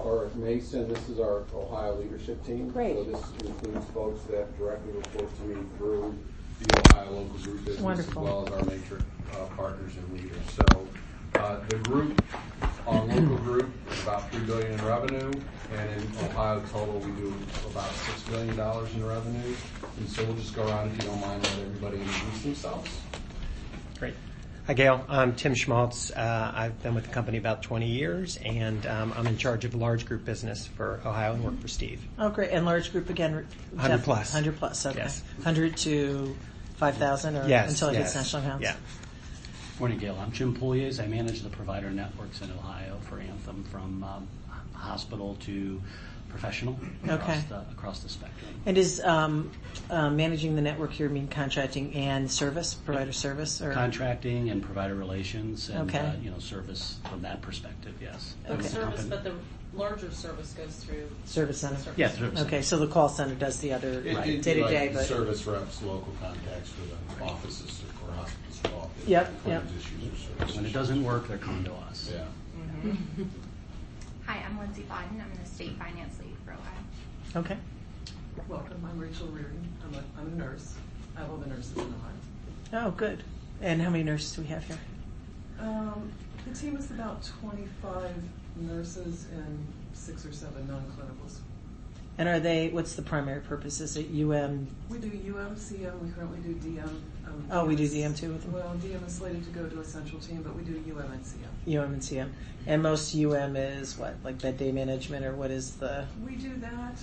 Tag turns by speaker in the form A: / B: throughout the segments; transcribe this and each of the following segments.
A: or Mason, this is our Ohio leadership team.
B: Great.
A: So this includes folks that directly report to me through the Ohio local group business,
B: Wonderful.
A: as well as our matrix partners and leaders. So the group, our local group, is about $3 billion in revenue, and in Ohio total we do about $6 billion in revenue. And so we'll just go around, if you don't mind, let everybody introduce themselves.
C: Great. Hi, Gail. I'm Tim Schmaltz. I've been with the company about 20 years, and I'm in charge of large group business for Ohio and work for Steve.
B: Oh, great. And large group again?
C: 100 plus.
B: 100 plus, okay.
C: Yes.
B: 100 to 5,000 or
C: Yes,
B: until it hits
C: yes.
B: national accounts?
C: Yeah.
D: Morning, Gail. I'm Jim Pouliers. I manage the provider networks in Ohio for Anthem, from hospital to professional across the spectrum.
B: And is managing the network here mean contracting and service, provider service? Or?
D: Contracting and provider relations and
B: Okay.
D: Service from that perspective, yes.
B: Okay.
E: Service, but the larger service goes through
B: Service center.
D: Yeah, service center.
B: Okay, so the call center does the other day to day,
A: Like
B: but
A: service reps, local contacts for the offices or hospitals involved.
B: Yep,
A: Claims
B: yep.
A: issues or service
D: When it
A: issues.
D: doesn't work, they're coming to us.
A: Yeah.
F: Hi, I'm Lindsay Bodden. I'm the state finance lead for Ohio.
B: okay.
E: Welcome, I'm Rachel Reardon. I'm a nurse. I have all the nurses in Ohio.
B: Oh, good. And how many nurses do we have here?
E: The team is about 25 nurses and 6 or 7 non-clinicals.
B: And are they? What's the primary purpose? Is it UM?
E: We do UM, CM, we currently do DM.
B: Oh, we do DM too with them?
E: Well, DM is slated to go to a central team, but we do UM and CM.
B: UM and CM. And most UM is what, like bed day management, or what is the?
E: We do that.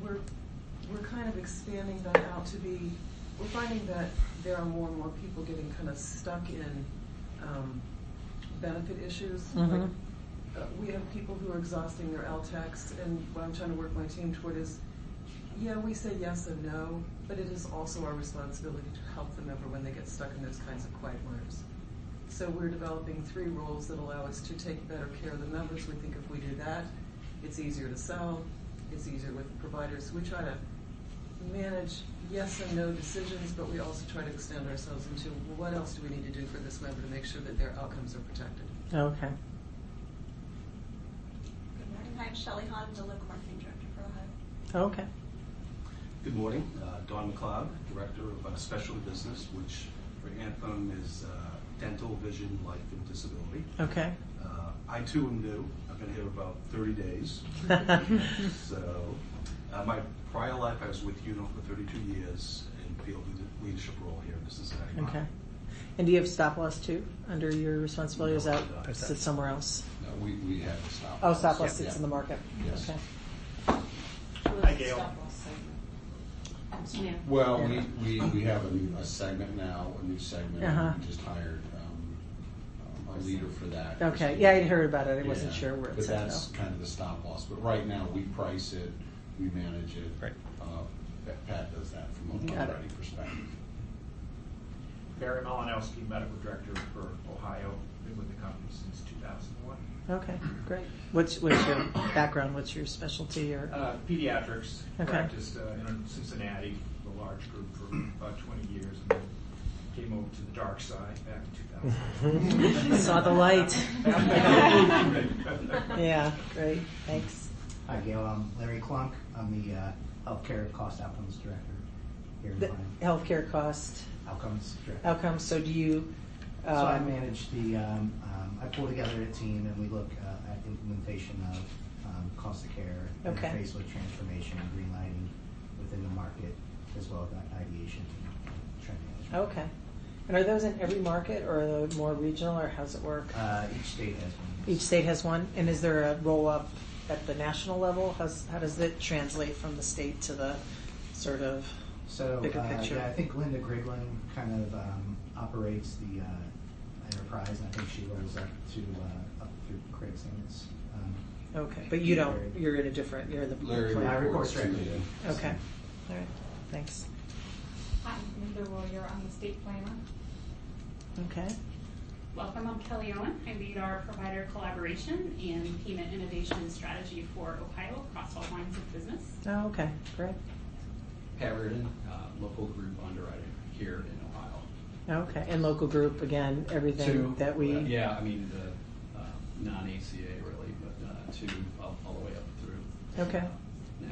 E: We're kind of expanding that out to be. We're finding that there are more and more people getting kind of stuck in benefit issues.
B: Mhm.
E: Like, we have people who are exhausting their LTACs, and what I'm trying to work my team toward is, yeah, we say yes and no, but it is also our responsibility to help the member when they get stuck in those kinds of quagmires. So we're developing 3 rules that allow us to take better care of the members. We think if we do that, it's easier to sell, it's easier with providers. We try to manage yes and no decisions, but we also try to extend ourselves into what else do we need to do for this member to make sure that their outcomes are protected.
B: Okay.
G: Good morning. I'm Shelley Hahn, the local marketing director for Ohio.
B: Okay.
H: Good morning. Dawn McLeod, Director of Specialty Business, which for Anthem is dental, vision, life, and disability.
B: Okay.
H: I too am new. I've been here about 30 days. So my prior life, I was with UNO for 32 years in field leadership role here in Cincinnati.
B: Okay. And do you have stop loss too under your responsibility? Or is that
H: No,
B: sit somewhere else?
A: No, we have to stop.
B: Oh, stop loss
A: Yeah.
B: sits in the market.
A: Yes.
B: Okay.
C: Hi, Gail.
A: Well, we have a segment now, a new segment.
B: Uh-huh.
A: We just hired a leader for that.
B: Okay. Yeah, I heard about it. I wasn't
A: Yeah.
B: sure where it
A: But
B: said
A: that's
B: though.
A: kind of the stop loss. But right now, we price it, we manage it.
C: Right.
A: Pat does that from a
B: Got it.
A: underwriting perspective.
I: Barry Malinowski, Medical Director for Ohio. Been with the company since 2001.
B: Okay, great. What's your background? What's your specialty? Or
I: Pediatrics.
B: Okay.
I: Practiced in Cincinnati, a large group for about 20 years, and then came over to the dark side back in 2000.
B: saw the light? Yeah, great. Thanks.
J: Hi, Gail. I'm Larry Klunk. I'm the Healthcare Cost Outcomes Director here in
B: The
J: Ohio.
B: healthcare cost
J: Outcomes Director.
B: outcomes. So do you?
J: So I manage the, I pull together a team and we look at the implementation of cost of care,
B: Okay.
J: interface with transformation and green lighting within the market, as well as ideation and trend management.
B: Okay. And are those in every market, or are they more regional, or how's it work?
J: Each state has one.
B: Each state has one. And is there a roll up at the national level? How does it translate from the state to the sort of
J: So
B: bigger picture?
J: yeah, I think Linda Griglin kind of operates the enterprise, and I think she rolls up through Craig Simmons.
B: Okay, but you don't. You're in a different. You're the.
A: Larry
B: plan.
J: I report
A: reports to
J: directly.
A: me.
B: Okay. All right. Thanks.
K: Hi, I'm Linda Royer. I'm the state planner.
B: Okay.
K: Welcome, I'm Kelly Owen. I lead our provider collaboration and payment innovation strategy for Ohio across all lines of business.
B: Oh, okay. Great.
D: Pat Reardon, local group underwriting here in Ohio.
B: Okay. And local group again. Everything that we.
D: Yeah, I mean the non-ACA really, but to a
B: Okay.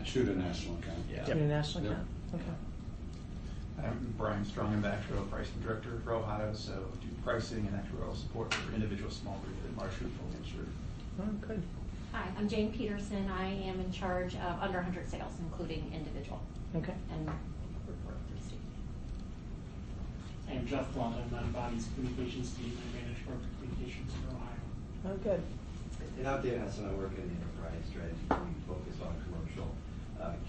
A: To the national account.
D: Yeah.
B: To the national
A: Yep.
B: account, okay.
I: I'm Brian Strong, I'm the actuarial pricing director for Ohio, so do pricing and actuarial support for individual small group and large group fully insured.
B: Oh, good.
L: Hi, I'm Jane Peterson. I am in charge of under 100 sales, including individual,
B: Okay.
L: and report through Steve.
M: I'm Jeff Blunt. I'm on Bonnie's communications team. I manage corporate communications in Ohio.
B: Oh, good.
N: And I'm Dan Hess, and I work in the enterprise strategy. We focus on commercial.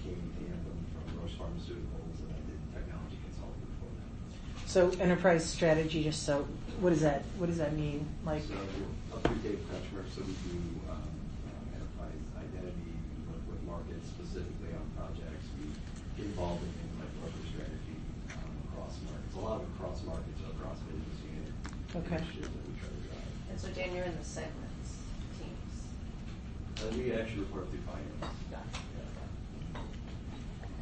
N: Came to Anthem from Roche Pharmaceuticals, and I did technology consulting for them.
B: So enterprise strategy, just so, what does that mean? Like,
N: So we're a pre-K customer, so we do enterprise identity. We work with markets specifically on projects. We get involved in things like corporate strategy across markets. A lot of across markets, across business unit
B: Okay.
N: initiatives that we try to drive.
G: And so Dan, you're in the segments teams.
N: We actually report through finance.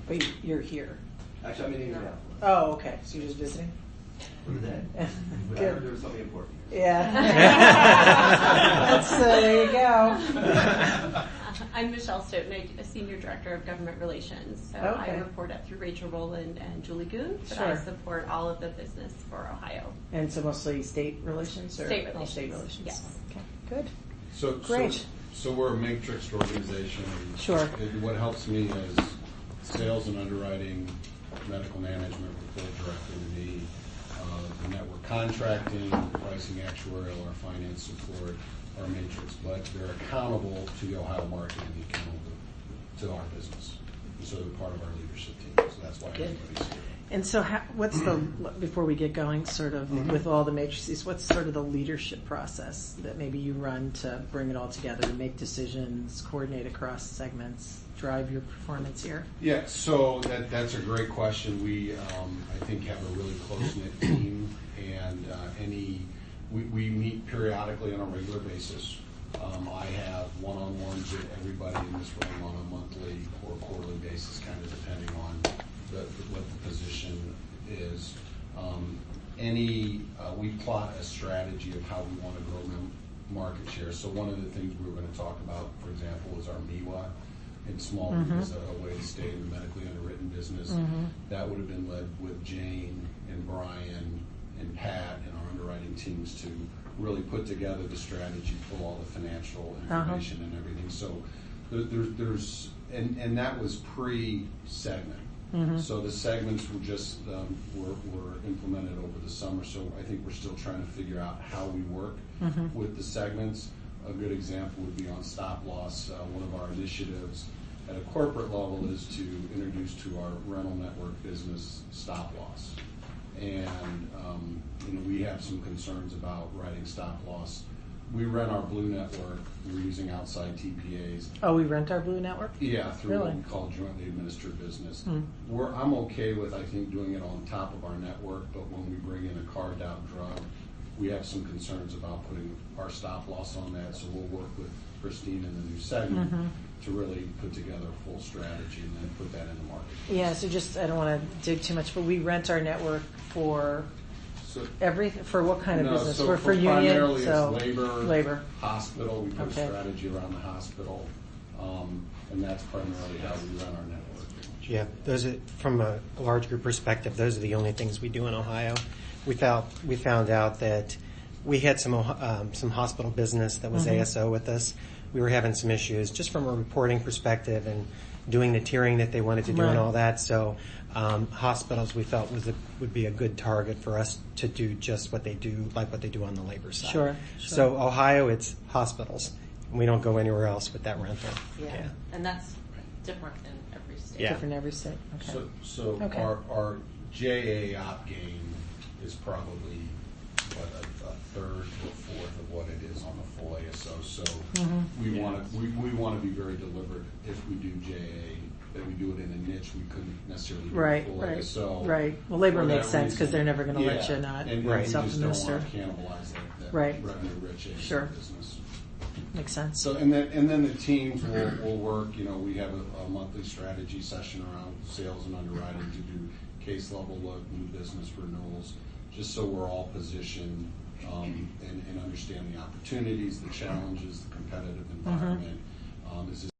B: but you're here.
N: Actually, I'm in Indianapolis.
B: Oh, okay. So you're just visiting?
N: For the day. But I
B: Good.
N: heard there was something important here.
B: Yeah. That's, there you go.
G: I'm Michelle Stoughton, a Senior Director of Government Relations. So
B: Okay.
G: I report up through Rachel Rowland and Julie Goon, but
B: Sure.
G: I support all of the business for Ohio.
B: And so mostly state relations? Or
G: State
B: Oh,
G: relations.
B: state relations.
G: Yes.
B: Okay, good.
A: So
B: Great.
A: So we're a matrixed organization. And
B: Sure.
A: What helps me is sales and underwriting, medical management report directly to me, the network contracting, pricing, actuarial, our finance support, our matrix, but they're accountable to the Ohio market and accountable to our business. And so they're part of our leadership team. So that's why
B: Good.
A: everybody's here.
B: And so what's the, before we get going, sort of with all the matrices, what's sort of the leadership process that maybe you run to bring it all together, to make decisions, coordinate across segments, drive your performance here?
A: Yeah, so that's a great question. We, I think, have a really close-knit team, and we meet periodically on a regular basis. I have one-on-ones with everybody in this room on a monthly or quarterly basis, kind of depending on what the position is. We plot a strategy of how we want to grow market share. So one of the things we were going to talk about, for example, is our MIWA in small group as a way to stay in the medically underwritten business. That would have been led with Jane and Brian and Pat and our underwriting teams to really put together the strategy, pull all the financial information and everything. So there's and that was pre-segment. So the segments were just were implemented over the summer. So I think we're still trying to figure out how we work with the segments. A good example would be on stop loss. One of our initiatives at a corporate level is to introduce to our rental network business stop loss. And we have some concerns about writing stop loss. We rent our Blue network. We're using outside TPAs.
B: Oh, we rent our Blue network?
A: Yeah, through
B: Really?
A: what we call jointly administered business. I'm okay with, I think, doing it on top of our network, but when we bring in a carved out drug, we have some concerns about putting our stop loss on that. So we'll work with Christine in the new segment to really put together a full strategy and then put that in the market.
B: Yeah, so just, I don't want to dig too much, but we rent our network for
A: So
B: everything, for what kind of business?
A: So
B: For union?
A: primarily
B: So
A: it's labor, hospital. We put
B: Okay.
A: a strategy around the hospital, and that's primarily how we run our network.
C: Yeah, those are, from a large group perspective, those are the only things we do in Ohio. We found out that we had some hospital business that was ASO with us. We were having some issues just from a reporting perspective and doing the tiering that they wanted to do and all that. So hospitals we felt would be a good target for us to do just what they do, like what they do on the labor side.
B: Sure.
C: So Ohio, it's hospitals. We don't go anywhere else with that rental.
G: Yeah. And that's different in every state.
C: Yeah.
B: Different in every state. Okay.
A: So
B: Okay.
A: our JA op gain is probably a third to a fourth of what it is on the full ASO. So we want to be very deliberate if we do JA that we do it in a niche we couldn't necessarily do
B: Right,
A: full
B: right,
A: ASO.
B: right. Well, labor
A: For
B: makes
A: that
B: sense because
A: reason.
B: they're never going to let
A: Yeah.
B: you not
A: and we just don't
B: self-administer.
A: want to cannibalize that
B: Right.
A: revenue-rich ASO
B: Sure.
A: business.
B: Makes sense.
A: So and then the teams will work. We have a monthly strategy session around sales and underwriting to do case level look, new business renewals, just so we're all positioned and understand the opportunities, the challenges, the competitive environment. Is this